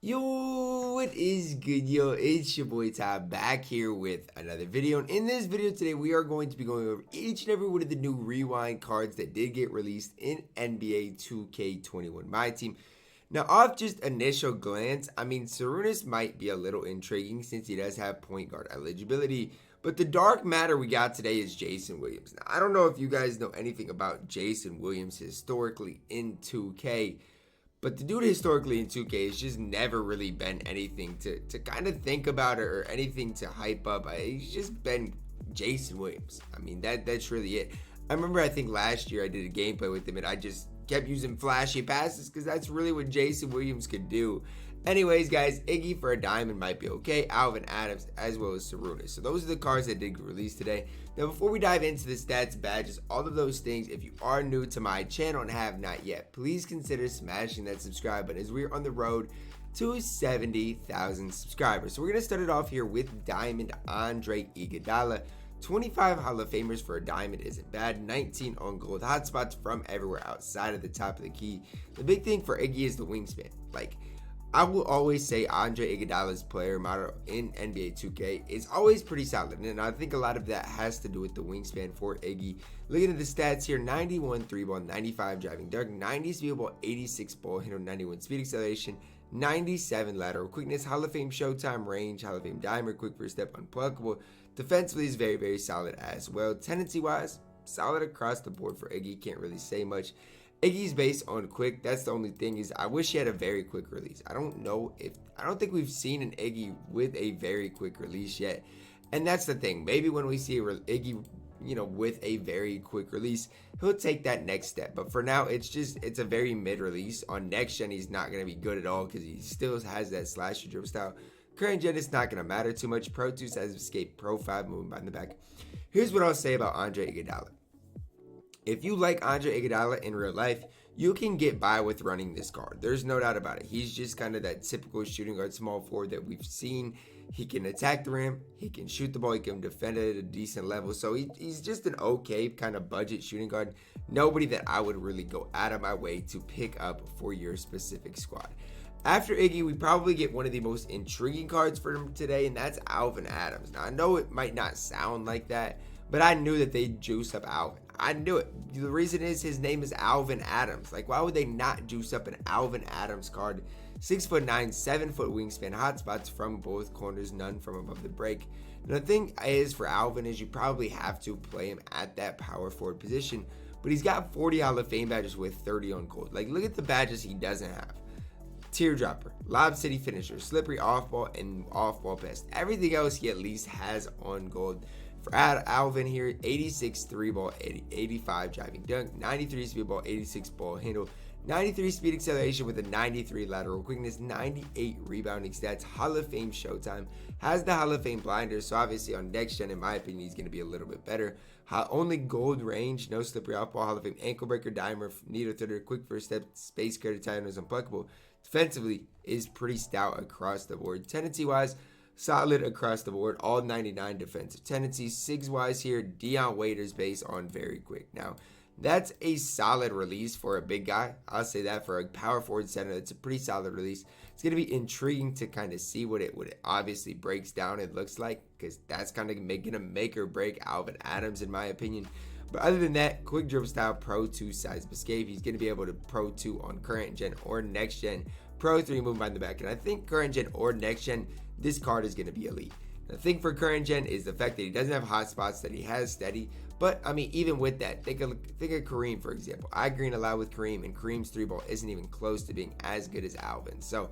Yo, what is good, yo? It's your boy Ty back here with another video. And in this video today, we are going to be going over each and every one of the new rewind cards that did get released in NBA 2K21 MyTEAM. Now, off just initial glance, Sarunas might be a little intriguing since he does have point guard eligibility. But the dark matter we got today is Jason Williams. Now, I don't know if you guys know anything about Jason Williams historically in 2K. But the dude historically in 2K has just never really been anything to kind of think about or anything to hype up. He's just been Jason Williams. That's really it. I think last year I did a gameplay with him and I just kept using flashy passes because that's really what Jason Williams could do. Anyways, guys, Iggy for a diamond might be okay. Alvin Adams as well as Sarunas. So those are the cards that did get released today. Now, before we dive into the stats, badges, all of those things, if you are new to my channel and have not yet, please consider smashing that subscribe button as we're on the road to 70,000 subscribers. So we're going to start it off here with Diamond Andre Iguodala. 25 Hall of Famers for a diamond isn't bad. 19 on gold. Hotspots from everywhere outside of the top of the key. The big thing for Iggy is the wingspan. I will always say Andre Iguodala's player model in NBA 2K is always pretty solid, and I think a lot of that has to do with the wingspan for Iggy. Looking at the stats here, 91 3 ball, 95 driving dunk, 90 speed ball, 86 ball handle, 91 speed acceleration, 97 lateral quickness, Hall of Fame showtime range, Hall of Fame dimer, quick first step, unpluckable. Defensively is very, very solid as well. Tendency wise, solid across the board for Iggy, can't really say much. Iggy's based on quick. That's the only thing is I wish he had a very quick release. I don't think we've seen an Iggy with a very quick release yet. And that's the thing. Maybe when we see Iggy, with a very quick release, he'll take that next step. But for now, it's a very mid release. On next gen, he's not going to be good at all because he still has that slasher dribble style. Current gen, it's not going to matter too much. Pro 2 has escape. Pro 5 moving by in the back. Here's what I'll say about Andre Iguodala. If you like Andre Iguodala in real life, you can get by with running this card. There's no doubt about it. He's just kind of that typical shooting guard small forward that we've seen. He can attack the rim. He can shoot the ball. He can defend it at a decent level. So he's just an okay kind of budget shooting guard. Nobody that I would really go out of my way to pick up for your specific squad. After Iggy, we probably get one of the most intriguing cards for him today, and that's Alvin Adams. Now, I know it might not sound like that, but I knew that they'd juice up Alvin. I knew it. The reason is his name is Alvin Adams. Why would they not juice up an Alvin Adams card? 6'9", 7-foot wingspan, hotspots from both corners, none from above the break. Now, the thing is for Alvin is you probably have to play him at that power forward position, but he's got 40 Hall of Fame badges with 30 on gold. Look at the badges he doesn't have. Teardropper, Lob City Finisher, Slippery Off Ball, and Off Ball Best. Everything else he at least has on gold. For Alvin here, 86 3 ball, 85 driving dunk, 93 speed ball, 86 ball handle, 93 speed acceleration with a 93 lateral quickness, 98 rebounding stats, Hall of Fame showtime, has the Hall of Fame blinders, so obviously on next gen, in my opinion, he's going to be a little bit better. Only gold range, no slippery off ball, Hall of Fame ankle breaker, dimer, needle threader, quick first step, space creator, time is unpluckable. Defensively is pretty stout across the board. Tendency wise, solid across the board, all 99 defensive tendencies. Sigs wise here, Dion Waiters based on very quick. Now, that's a solid release for a big guy. I'll say that for a power forward center, that's a pretty solid release. It's going to be intriguing to kind of see what it obviously breaks down and looks like, because that's kind of going to make or break Alvin Adams in my opinion. But other than that, quick dribble style, Pro 2 size escape. He's going to be able to Pro 2 on current gen or next gen. Pro 3 moving by the back. And I think current gen or next gen, this card is going to be elite. The thing for current gen is the fact that he doesn't have hotspots, that he has steady. But even with that, think of Kareem, for example. I green a lot with Kareem, and Kareem's 3-ball isn't even close to being as good as Alvin. So,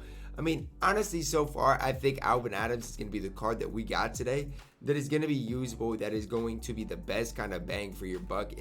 honestly, so far, I think Alvin Adams is going to be the card that we got today that is going to be usable, that is going to be the best kind of bang for your buck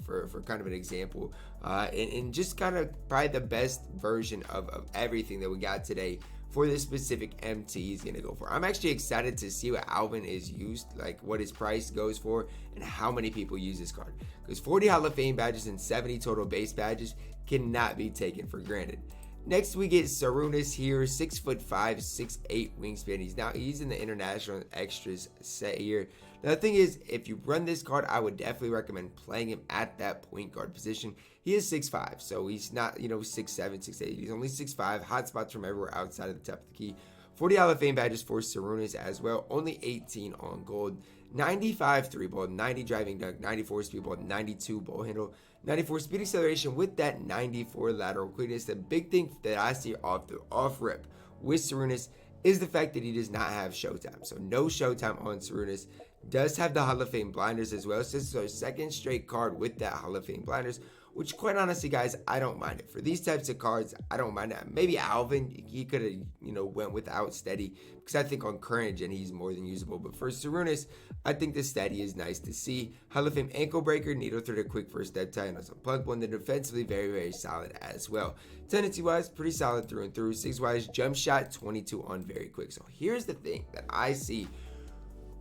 for kind of an example. And just kind of probably the best version of everything that we got today for this specific MT he's going to go for. I'm actually excited to see what Alvin is used, what his price goes for, and how many people use this card. Because 40 Hall of Fame badges and 70 total base badges cannot be taken for granted. Next, we get Sarunas here, 6'5", 6'8" wingspan. He's in the international extras set here. The thing is, if you run this card, I would definitely recommend playing him at that point guard position. He is 6'5", so he's not, 6'7", 6'8". He's only 6'5", hot spots from everywhere outside of the top of the key. 40 Hall of Fame badges for Sarunas as well, only 18 on gold. 95 3 ball, 90 driving dunk, 94 speed ball, 92 ball handle, 94 speed acceleration with that 94 lateral quickness. The big thing that I see off the off rip with Sarunas is the fact that he does not have showtime. So no showtime on Sarunas. Does have the Hall of Fame blinders as well. So this is our second straight card with that Hall of Fame blinders, which quite honestly, guys, I don't mind it. For these types of cards, I don't mind it. Maybe Alvin, he could have, went without steady, because I think on current gen, he's more than usable. But for Sarunas, I think the steady is nice to see. Hall of Fame ankle breaker, needle threader, quick first step tie, and also plug one. Then defensively, very, very solid as well. Tendency-wise, pretty solid through and through. 6-wise, jump shot, 22 on very quick. So here's the thing that I see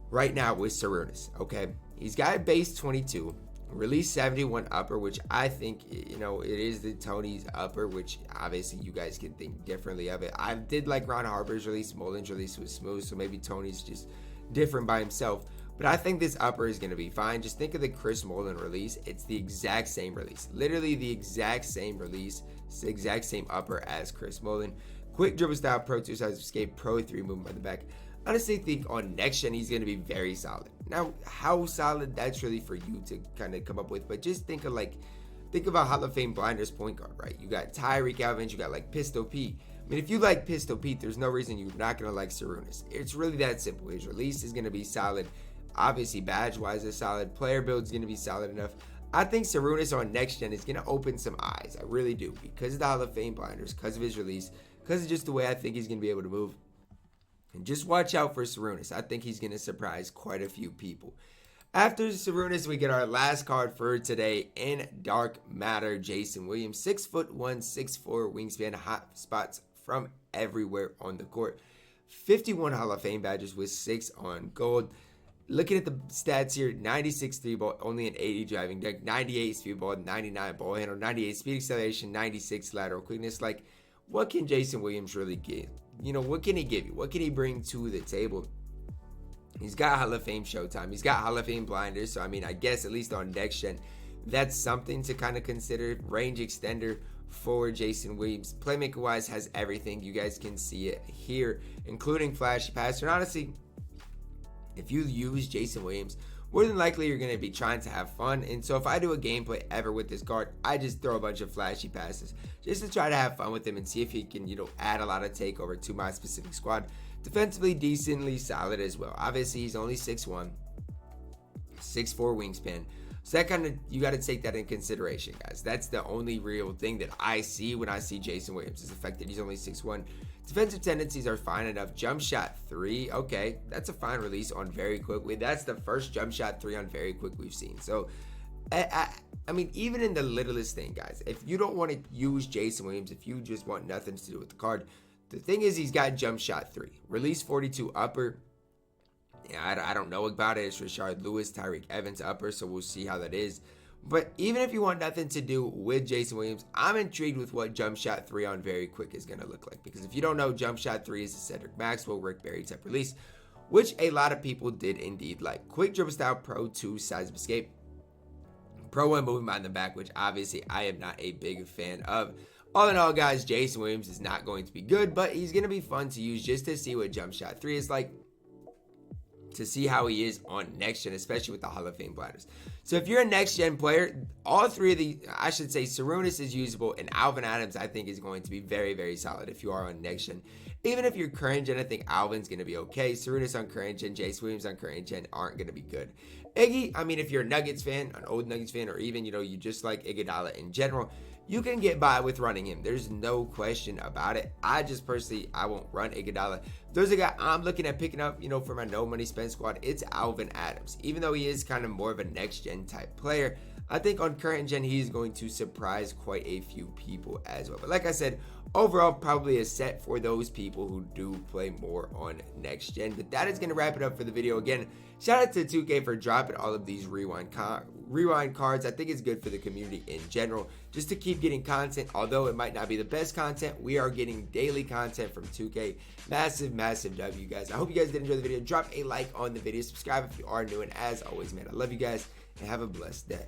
right now with Sarunas, okay? He's got a base 22, release 71 upper, which I think, it is the Tony's upper, which obviously you guys can think differently of it. I did like Ron Harper's release. Mullen's release was smooth, so maybe Tony's just different by himself. But I think this upper is going to be fine. Just think of the Chris Mullen release. It's the exact same release. Literally the exact same release. It's the exact same upper as Chris Mullen. Quick dribble style, pro 2 size escape, pro 3 movement by the back. Honestly think on next gen he's going to be very solid. Now, how solid, that's really for you to kind of come up with, but just think about Hall of Fame blinders point guard, right? You got Tyreke Evans, you got like Pistol Pete. I mean, if you like Pistol Pete, there's no reason you're not going to like Sarunas. It's really that simple. His release is going to be solid. Obviously, badge-wise is solid. Player build is going to be solid enough. I think Sarunas on next gen is going to open some eyes. I really do, because of the Hall of Fame blinders, because of his release, because of just the way I think he's going to be able to move. And just watch out for Sarunas. I think he's going to surprise quite a few people. After Sarunas, we get our last card for today in Dark Matter. Jason Williams, 6'1", 6'4", wingspan, hot spots from everywhere on the court. 51 Hall of Fame badges with 6 on gold. Looking at the stats here, 96 3 ball, only an 80 driving dunk, 98 speed ball, 99 ball handle, 98 speed acceleration, 96 lateral quickness. Like, what can Jason Williams really give? What can he give you? What can he bring to the table? He's got Hall of Fame showtime. He's got Hall of Fame blinders. So, I mean, I guess at least on next gen, that's something to kind of consider. Range extender for Jason Williams. Playmaker-wise, has everything. You guys can see it here, including flashy passer. And honestly, if you use Jason Williams, more than likely you're going to be trying to have fun. And so if I do a gameplay ever with this card, I just throw a bunch of flashy passes just to try to have fun with him and see if he can, add a lot of takeover to my specific squad. Defensively, decently solid as well. Obviously, he's only 6'1", 6'4" wingspan. So that kind of, you got to take that in consideration, guys. That's the only real thing that I see when I see Jason Williams, is the fact that he's only 6'1". Defensive tendencies are fine enough. Jump shot 3, okay, that's a fine release on very quick. That's the first jump shot 3 on very quick we've seen. So, I mean, even in the littlest thing, guys, if you don't want to use Jason Williams, if you just want nothing to do with the card, the thing is he's got jump shot 3. Release 42 upper. Yeah, I don't know about it. It's Rashard Lewis, Tyreke Evans upper, so we'll see how that is. But even if you want nothing to do with Jason Williams, I'm intrigued with what jump shot 3 on very quick is going to look like. Because if you don't know, jump shot 3 is a Cedric Maxwell, Rick Barry type release, which a lot of people did indeed like. Quick dribble style, pro 2 size of escape, pro 1 movement behind the back, which obviously I am not a big fan of. All in all, guys, Jason Williams is not going to be good, but he's going to be fun to use just to see what jump shot 3 is like, to see how he is on next gen, especially with the Hall of Fame blinders. So if you're a next gen player, all three of the, I should say, Sarunas is usable, and Alvan Adams I think is going to be very, very solid if you are on next gen. Even if you're current gen, I think Alvin's going to be okay. Sarunas on current gen, Jason Williams on current gen aren't going to be good. Iggy, I mean, if you're a Nuggets fan, an old Nuggets fan, or even, you just like Iguodala in general, you can get by with running him. There's no question about it. I just personally, I won't run Iguodala. There's a guy I'm looking at picking up, for my no money spent squad. It's Alvin Adams. Even though he is kind of more of a next gen type player, I think on current gen, he's going to surprise quite a few people as well. But like I said, overall, probably a set for those people who do play more on next gen. But that is going to wrap it up for the video. Again, shout out to 2K for dropping all of these rewind cards. I think it's good for the community in general, just to keep getting content. Although it might not be the best content, we are getting daily content from 2K. Massive W, guys. I hope you guys did enjoy the video. Drop a like on the video, subscribe if you are new, and as always, man, I love you guys and have a blessed day.